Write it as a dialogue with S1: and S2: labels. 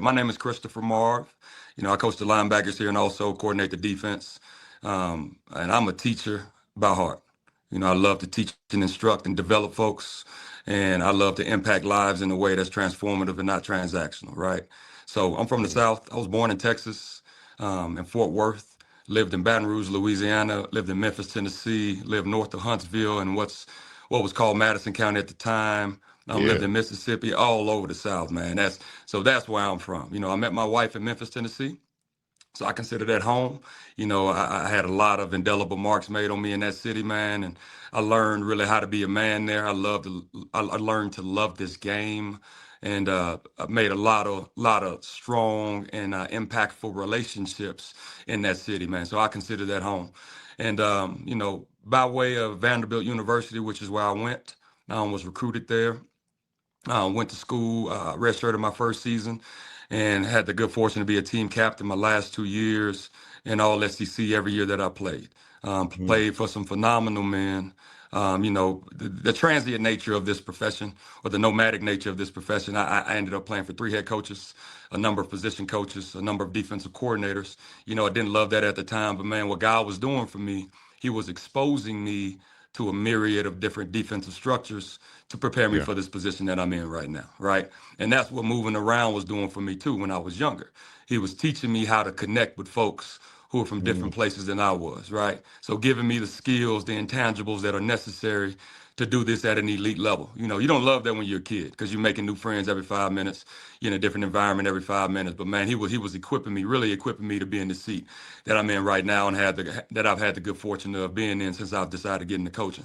S1: My name is Christopher Marve. I coach the linebackers here and also coordinate the defense. And I'm a teacher by heart. I love to teach and instruct and develop folks. And I love to impact lives in a way that's transformative and not transactional, right? So I'm from the
S2: Mm.
S1: South. I was born in Texas, in Fort Worth, lived in Baton Rouge, Louisiana, lived in Memphis, Tennessee, lived north of Huntsville and what was called Madison County at the time. Lived
S2: Yeah.
S1: in Mississippi, all over the South, man. That's where I'm from. I met my wife in Memphis, Tennessee. So I consider that home. I had a lot of indelible marks made on me in that city, man, and I learned really how to be a man there. I learned to love this game, and I made a lot of strong and impactful relationships in that city, man. So I consider that home. And by way of Vanderbilt University, which is where I went, was recruited there. Went to school, redshirted my first season, and had the good fortune to be a team captain my last 2 years in all SEC every year that I played.
S2: Mm.
S1: Played for some phenomenal men. The transient nature of this profession, or the nomadic nature of this profession, I ended up playing for three head coaches, a number of position coaches, a number of defensive coordinators. I didn't love that at the time, but man, what God was doing for me, He was exposing me to a myriad of different defensive structures to prepare me
S2: Yeah.
S1: for this position that I'm in right now, right? And that's what moving around was doing for me too when I was younger. He was teaching me how to connect with folks who are from
S2: Mm.
S1: different places than I was, right? So giving me the skills, the intangibles that are necessary to do this at an elite level. You don't love that when you're a kid because you're making new friends every 5 minutes, you're in a different environment every 5 minutes. But man, he was equipping me, really equipping me to be in the seat that I'm in right now and that I've had the good fortune of being in since I've decided to get into coaching.